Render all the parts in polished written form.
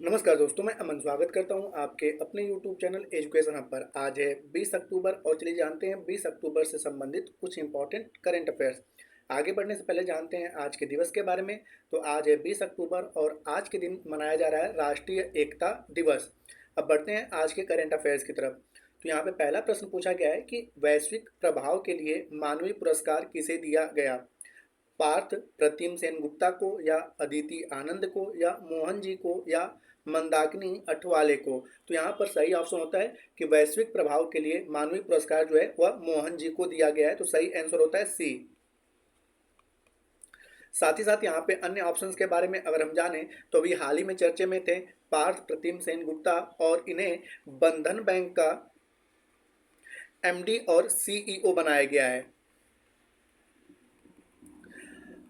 नमस्कार दोस्तों, मैं अमन स्वागत करता हूं आपके अपने YouTube चैनल एजुकेशन हब पर। आज है 20 अक्टूबर और चलिए जानते हैं 20 अक्टूबर से संबंधित कुछ इंपॉर्टेंट करंट अफेयर्स। आगे बढ़ने से पहले जानते हैं आज के दिवस के बारे में। तो आज है 20 अक्टूबर और आज के दिन मनाया जा रहा है राष्ट्रीय एकता दिवस। अब बढ़ते हैं आज के करंट अफेयर्स की तरफ। तो यहाँ पे पहला प्रश्न पूछा गया है कि वैश्विक प्रभाव के लिए मानवीय पुरस्कार किसे दिया गया? पार्थ प्रतिम सेन गुप्ता को या अदिति आनंद को या मोहन जी को या मंदाकिनी अठवाले को? तो यहाँ पर सही ऑप्शन होता है कि वैश्विक प्रभाव के लिए मानवीय पुरस्कार जो है वह मोहन जी को दिया गया है। तो सही आंसर होता है सी। साथ ही साथ यहाँ पे अन्य ऑप्शंस के बारे में अगर हम जानें तो अभी हाल ही में चर्चे में थे पार्थ प्रतिम सेन गुप्ता, और इन्हें बंधन बैंक का एमडी और सीईओ बनाया गया है।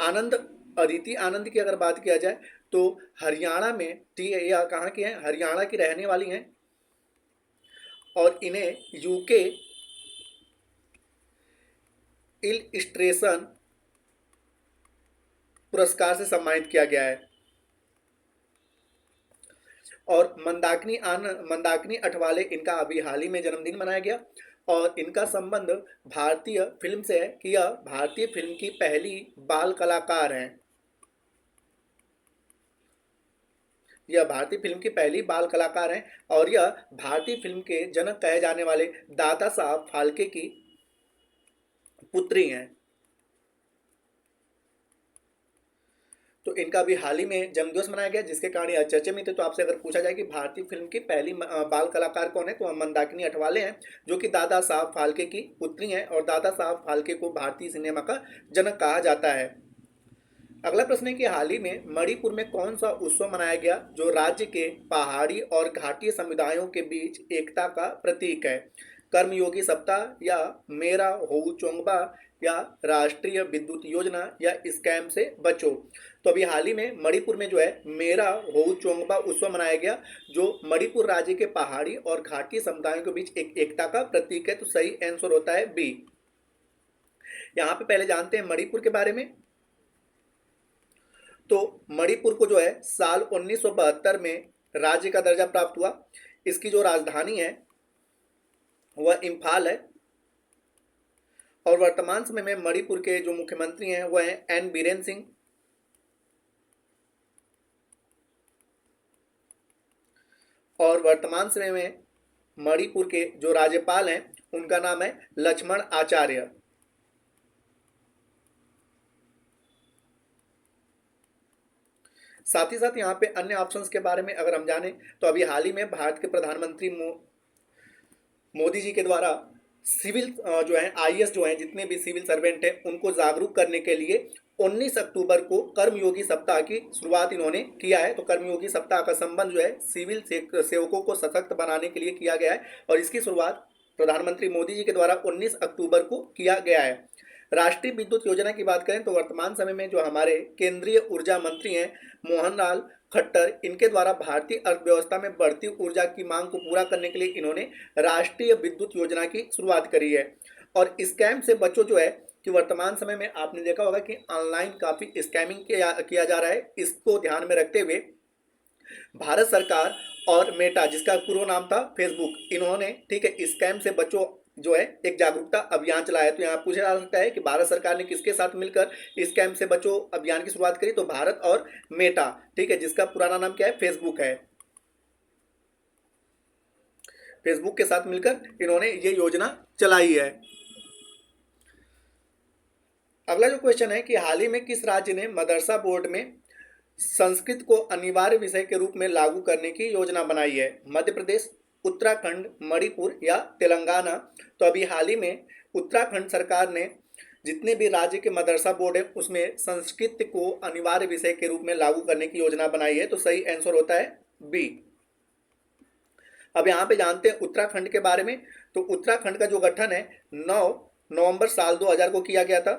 आनंद अदिति आनंद की अगर बात किया जाए तो हरियाणा में, ठीक है, यह कहाँ की हैं? हरियाणा की रहने वाली हैं और इन्हें यूके इलस्ट्रेशन पुरस्कार से सम्मानित किया गया है। और मंदाकिनी अठवाले, इनका अभी हाल ही में जन्मदिन मनाया गया और इनका संबंध भारतीय फिल्म से है कि यह भारतीय फिल्म की पहली बाल कलाकार हैं। यह भारतीय फिल्म की पहली बाल कलाकार हैं और यह भारतीय फिल्म के जनक कहे जाने वाले दादा साहब फाल्के की पुत्री हैं। तो इनका भी हाल ही में जन्मदिवस मनाया गया जिसके कारण यह चर्चे में थे। तो आपसे अगर पूछा जाए कि भारतीय फिल्म की पहली बाल कलाकार कौन है, तो मंदाकिनी अठवाले हैं, जो कि दादा साहब फाल्के की पुत्री हैं और दादा साहब फाल्के को भारतीय सिनेमा का जनक कहा जाता है। अगला प्रश्न है कि हाल ही में मणिपुर में कौन सा उत्सव मनाया गया जो राज्य के पहाड़ी और घाटीय समुदायों के बीच एकता का प्रतीक है? कर्मयोगी सप्ताह या मेरा होऊ चोंगबा या राष्ट्रीय विद्युत योजना या स्कैम से बचो? तो अभी हाल ही में मणिपुर में जो है मेरा होऊ चोंगबा उत्सव मनाया गया, जो मणिपुर राज्य के पहाड़ी और घाटीय समुदायों के बीच एक एकता का प्रतीक है। तो सही आंसर होता है बी। यहाँ पे पहले जानते हैं मणिपुर के बारे में। तो मणिपुर को जो है साल 1972 में राज्य का दर्जा प्राप्त हुआ। इसकी जो राजधानी है वह इम्फाल है और वर्तमान समय में मणिपुर के जो मुख्यमंत्री हैं वह हैं एन बीरेन सिंह। और वर्तमान समय में मणिपुर के जो राज्यपाल हैं उनका नाम है लक्ष्मण आचार्य। साथ ही साथ यहाँ पे अन्य ऑप्शंस के बारे में अगर हम जानें तो अभी हाल ही में भारत के प्रधानमंत्री मोदी जी के द्वारा सिविल जो है आईएएस जो है जितने भी सिविल सर्वेंट हैं उनको जागरूक करने के लिए 19 अक्टूबर को कर्मयोगी सप्ताह की शुरुआत इन्होंने किया है। तो कर्मयोगी सप्ताह का संबंध जो है सिविल सेवकों को सशक्त बनाने के लिए किया गया है और इसकी शुरुआत प्रधानमंत्री मोदी जी के द्वारा 19 अक्टूबर को किया गया है। राष्ट्रीय विद्युत योजना की बात करें तो वर्तमान समय में जो हमारे केंद्रीय ऊर्जा मंत्री हैं मोहन लाल खट्टर, इनके द्वारा भारतीय अर्थव्यवस्था में बढ़ती ऊर्जा की मांग को पूरा करने के लिए इन्होंने राष्ट्रीय विद्युत योजना की शुरुआत करी है। और स्कैम से बचो जो है कि वर्तमान समय में आपने देखा होगा कि ऑनलाइन काफ़ी स्कैमिंग किया जा रहा है। इसको ध्यान में रखते हुए भारत सरकार और मेटा, जिसका पूर्व नाम था फेसबुक, इन्होंने, ठीक है, स्कैम से बचो जो है एक जागरूकता अभियान चलाया है। तो यहाँ पूछा जा सकता है कि भारत सरकार ने किसके साथ मिलकर स्कैम से बचो अभियान की शुरुआत करी? तो भारत और मेटा, ठीक है, जिसका पुराना नाम क्या है? फेसबुक है। फेसबुक के साथ मिलकर इन्होंने ये योजना चलाई है। अगला जो क्वेश्चन है कि हाल ही में किस राज्य ने मदरसा बोर्ड में संस्कृत को अनिवार्य विषय के रूप में लागू करने की योजना बनाई है? मध्य प्रदेश, उत्तराखंड, मणिपुर या तेलंगाना? तो अभी हाल ही में उत्तराखंड सरकार ने जितने भी राज्य के मदरसा बोर्ड है उसमें संस्कृत को अनिवार्य विषय के रूप में लागू करने की योजना बनाई है। तो सही आंसर होता है बी। अब यहाँ पे जानते हैं उत्तराखंड के बारे में। तो उत्तराखंड का जो गठन है 9 नवंबर साल 2000 को किया गया था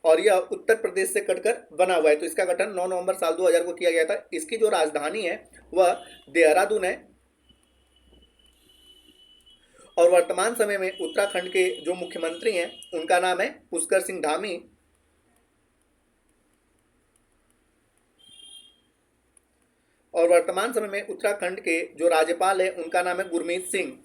और यह उत्तर प्रदेश से कटकर बना हुआ है। तो इसका गठन 9 नवंबर साल 2000 को किया गया था। इसकी जो राजधानी है वह देहरादून है और वर्तमान समय में उत्तराखंड के जो मुख्यमंत्री हैं उनका नाम है पुष्कर सिंह धामी। और और वर्तमान समय में उत्तराखंड के जो राज्यपाल है उनका नाम है गुरमीत सिंह।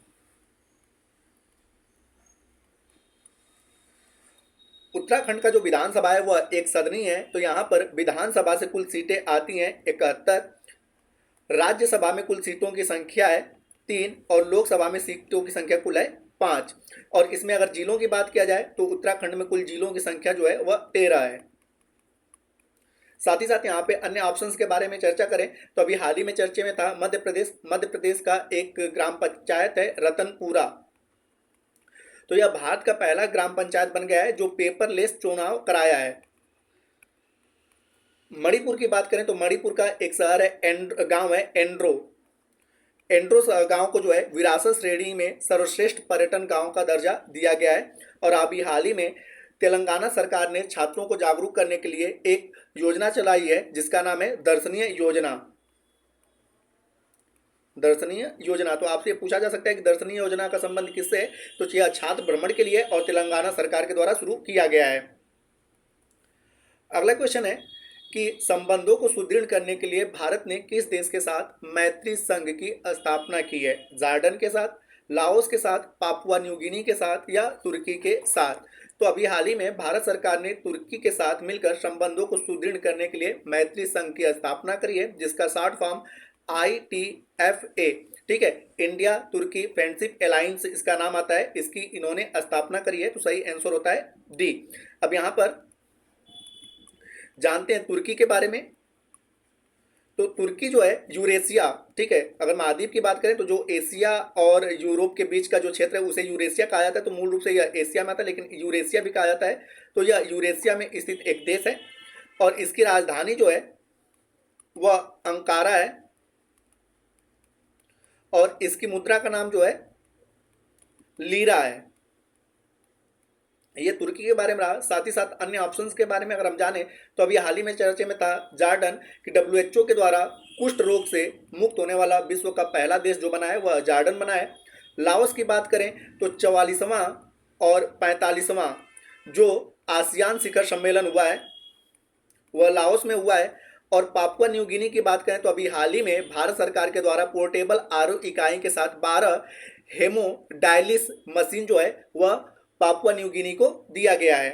उत्तराखंड का जो विधानसभा है वह एक सदनी है, तो यहाँ पर विधानसभा से कुल सीटें आती हैं 71, राज्यसभा में कुल सीटों की संख्या है 3 और लोकसभा में सीटों की संख्या कुल है 5। और इसमें अगर जिलों की बात किया जाए तो उत्तराखंड में कुल जिलों की संख्या जो है वह 13 है। साथ ही साथ यहाँ पे अन्य ऑप्शंस के बारे में चर्चा करें तो अभी हाल ही में चर्चे में था मध्य प्रदेश। मध्य प्रदेश का एक ग्राम पंचायत है रतनपुरा, तो यह भारत का पहला ग्राम पंचायत बन गया है जो पेपरलेस चुनाव कराया है। मणिपुर की बात करें तो मणिपुर का एक शहर है गांव है एंड्रो। एंड्रो गांव को जो है विरासत श्रेणी में सर्वश्रेष्ठ पर्यटन गांव का दर्जा दिया गया है। और अभी हाल ही में तेलंगाना सरकार ने छात्रों को जागरूक करने के लिए एक योजना चलाई है जिसका नाम है दर्शनीय योजना। दर्शनीय योजना, तो आपसे पूछा जा सकता है कि दर्शनीय योजना का संबंध किससे है, तो यह छात्र भ्रमण के लिए और तेलंगाना सरकार के द्वारा शुरू किया गया है। अगला क्वेश्चन है कि संबंधों को सुदृढ़ करने के लिए भारत ने किस देश के साथ मैत्री संघ की स्थापना की है? जॉर्डन के साथ, लाओस के साथ, पापुआ न्यू गिनी के साथ या तुर्की के साथ? तो अभी हाल ही में भारत सरकार ने तुर्की के साथ मिलकर संबंधों को सुदृढ़ करने के लिए मैत्री संघ की स्थापना करी है जिसका शॉर्ट फॉर्म ITFA, ठीक है, इंडिया तुर्की फ्रेंडशिप अलायंस इसका नाम आता है, इसकी इन्होंने स्थापना करी है। तो सही आंसर होता है डी। अब यहाँ पर जानते हैं तुर्की के बारे में। तो तुर्की जो है यूरेशिया, ठीक है, अगर महाद्वीप की बात करें तो जो एशिया और यूरोप के बीच का जो क्षेत्र है उसे यूरेशिया कहा जाता है। तो मूल रूप से यह एशिया में आता है लेकिन यूरेशिया भी कहा जाता है। तो यह यूरेशिया में स्थित एक देश है और इसकी राजधानी जो है वह अंकारा है और इसकी मुद्रा का नाम जो है लीरा है। ये तुर्की के बारे में रहा। साथ ही साथ अन्य ऑप्शंस के बारे में अगर हम जाने तो अभी हाल ही में चर्चे में था जॉर्डन कि WHO के द्वारा कुष्ठ रोग से मुक्त होने वाला विश्व का पहला देश जो बना है वह जॉर्डन बना है। लाओस की बात करें तो 44वां और 45वां जो आसियान शिखर सम्मेलन हुआ है वह लाओस में हुआ है। और पापुआ न्यू गिनी की बात करें तो अभी हाल ही में भारत सरकार के द्वारा पोर्टेबल RO इकाई के साथ 12 हेमोडायलिस मशीन जो है वह पापुआ न्यू गिनी को दिया गया है।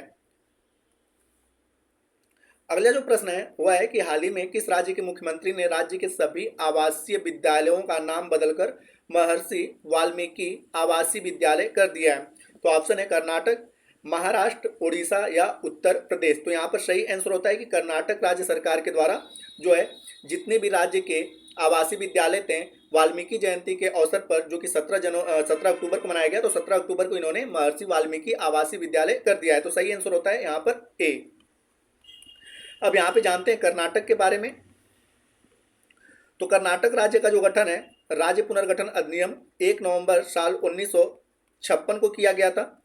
अगला जो प्रश्न है वह है कि हाल ही में किस राज्य के मुख्यमंत्री ने राज्य के सभी आवासीय विद्यालयों का नाम बदलकर महर्षि वाल्मीकि आवासीय विद्यालय कर दिया है? तो ऑप्शन है कर्नाटक, महाराष्ट्र, उड़ीसा या उत्तर प्रदेश। तो यहाँ पर सही आंसर होता है कि कर्नाटक राज्य सरकार के द्वारा जो है जितने भी राज्य के आवासीय विद्यालय थे वाल्मीकि जयंती के अवसर पर जो कि 17 अक्टूबर को मनाया गया, तो 17 अक्टूबर को इन्होंने महर्षि वाल्मीकि आवासीय विद्यालय कर दिया है। तो सही आंसर होता है यहाँ पर ए। अब यहाँ पे जानते हैं कर्नाटक के बारे में। तो कर्नाटक राज्य का जो गठन है राज्य पुनर्गठन अधिनियम 1 नवंबर साल 1956 को किया गया था।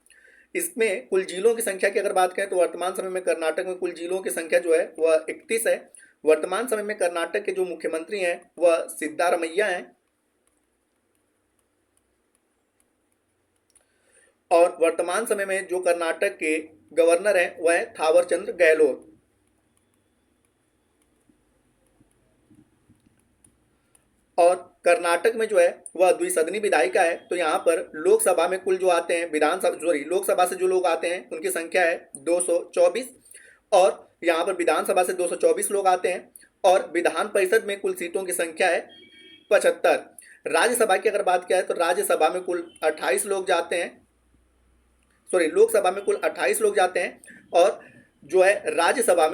इसमें कुल जिलों की संख्या की अगर बात करें तो वर्तमान समय में कर्नाटक में कुल जिलों की संख्या जो है वह 31 है। वर्तमान समय में कर्नाटक के जो मुख्यमंत्री हैं वह सिद्धारमैया हैं और वर्तमान समय में जो कर्नाटक के गवर्नर हैं वह है थावरचंद्र गहलोत। और कर्नाटक में जो है वह द्विसदनी विधायिका है। तो यहाँ पर लोकसभा में कुल जो आते हैं लोकसभा से जो लोग आते हैं उनकी संख्या है 224 और यहाँ पर विधानसभा से 224 लोग आते हैं और विधान परिषद में कुल सीटों की संख्या है 75। राज्यसभा की अगर बात किया है तो राज्यसभा में कुल 28 लोग जाते हैं, लोकसभा में कुल 28 लोग जाते हैं और जो है राज्यसभा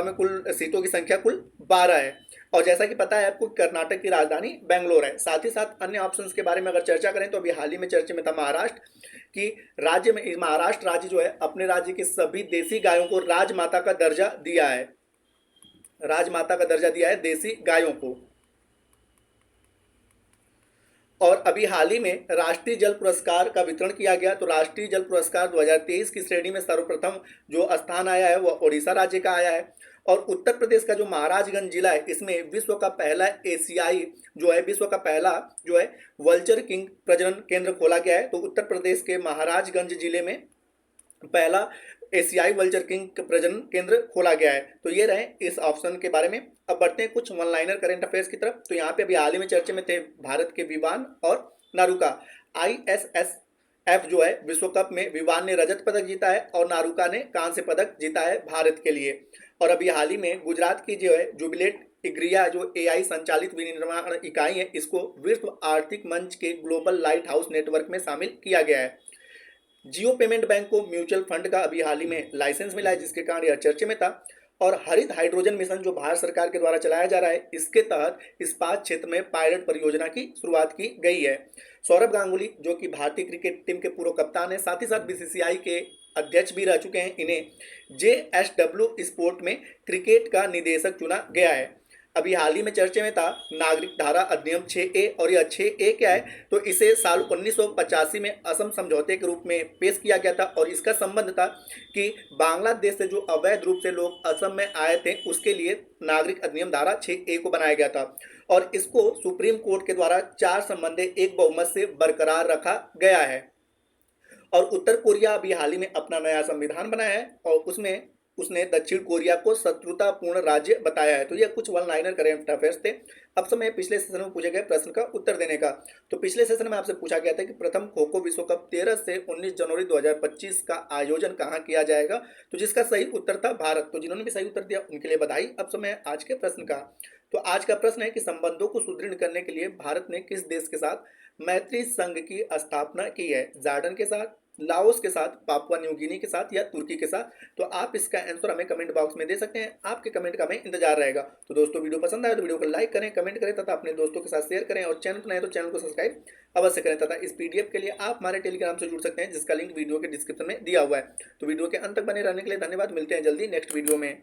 में कुल सीटों की संख्या कुल 12 है। और जैसा कि पता है आपको कर्नाटक की राजधानी बेंगलोर है। साथ ही साथ अन्य ऑप्शंस के बारे में अगर चर्चा करें तो अभी हाल ही में चर्चे में था महाराष्ट्र कि महाराष्ट्र राज्य जो है अपने राज्य की सभी देसी गायों को राजमाता का दर्जा दिया है। राजमाता का दर्जा दिया है देसी गायों को। और अभी हाल ही में राष्ट्रीय जल पुरस्कार का वितरण किया गया। तो राष्ट्रीय जल पुरस्कार 2023 की श्रेणी में सर्वप्रथम जो स्थान आया है वह ओडिशा राज्य का आया है। और उत्तर प्रदेश का जो महाराजगंज जिला है इसमें विश्व का पहला वल्चर किंग प्रजनन केंद्र खोला गया है। तो उत्तर प्रदेश के महाराजगंज जिले में पहला एशियाई वल्चर किंग प्रजनन केंद्र खोला गया है। तो ये रहे इस ऑप्शन के बारे में। अब बढ़ते हैं कुछ वन लाइनर करेंट अफेयर्स की तरफ। तो यहाँ पे अभी हाल ही में चर्चे में थे भारत के विवान और नारुका। ISSF जो है विश्व कप में विवान ने रजत पदक जीता है और नारुका ने कांस्य पदक जीता है भारत के लिए। और अभी हाल ही में गुजरात की जो है जुबिलेट इग्रिया जो AI संचालित विनिर्माण इकाई है, इसको विश्व आर्थिक मंच के ग्लोबल लाइट हाउस नेटवर्क में शामिल किया गया है। जियो पेमेंट बैंक को म्यूचुअल फंड का अभी हाल ही में लाइसेंस मिला है, जिसके कारण यह चर्चे में था। और हरित हाइड्रोजन मिशन जो भारत सरकार के द्वारा चलाया जा रहा है, इसके तहत इस्पात क्षेत्र में पायलट परियोजना की शुरुआत की गई है। सौरभ गांगुली जो कि भारतीय क्रिकेट टीम के पूर्व कप्तान है, साथ ही साथ BCCI के अध्यक्ष भी रह चुके हैं, इन्हें JSW स्पोर्ट में क्रिकेट का निदेशक चुना गया है। अभी हाल ही में चर्चे में था नागरिक धारा अधिनियम 6A। और यह 6A क्या है, तो इसे साल 1985 में असम समझौते के रूप में पेश किया गया था। और इसका संबंध था कि बांग्लादेश से जो अवैध रूप से लोग असम में आए थे, उसके लिए नागरिक अधिनियम धारा 6A को बनाया गया था। और इसको सुप्रीम कोर्ट के द्वारा 4 संबंधे एक बहुमत से बरकरार रखा गया है। और उत्तर कोरिया अभी हाल ही में अपना नया संविधान बनाया है और उसमें उसने दक्षिण कोरिया को शत्रुतापूर्ण राज्य बताया है। तो ये कुछ वन लाइनर करेंट अफेयर्स थे। अब समय पिछले सेशन में पूछे गए प्रश्न का उत्तर देने का। तो पिछले सेशन में आपसे पूछा गया था कि प्रथम खो खो विश्व कप 13 से 19 जनवरी 2025 का आयोजन कहाँ किया जाएगा, तो जिसका सही उत्तर था भारत। तो जिन्होंने भी सही उत्तर दिया उनके लिए बधाई। अब समय आज के प्रश्न का। तो आज का प्रश्न है कि संबंधों को सुदृढ़ करने के लिए भारत ने किस देश के साथ मैत्री संघ की स्थापना की है? जॉर्डन के साथ, लाओस के साथ, पापुआ न्यू गिनी के साथ या तुर्की के साथ? तो आप इसका आंसर हमें कमेंट बॉक्स में दे सकते हैं। आपके कमेंट का हमें इंतजार रहेगा। तो दोस्तों वीडियो पसंद आए तो वीडियो को लाइक करें, कमेंट करें तथा अपने दोस्तों के साथ शेयर करें। और चैनल पर नए तो चैनल को सब्सक्राइब अवश्य करें। तथा इस PDF के लिए आप हमारे टेलीग्राम से जुड़ सकते हैं, जिसका लिंक वीडियो के डिस्क्रिप्शन में दिया हुआ है। तो वीडियो के अंत तक बने रहने के लिए धन्यवाद। मिलते हैं जल्दी नेक्स्ट वीडियो में।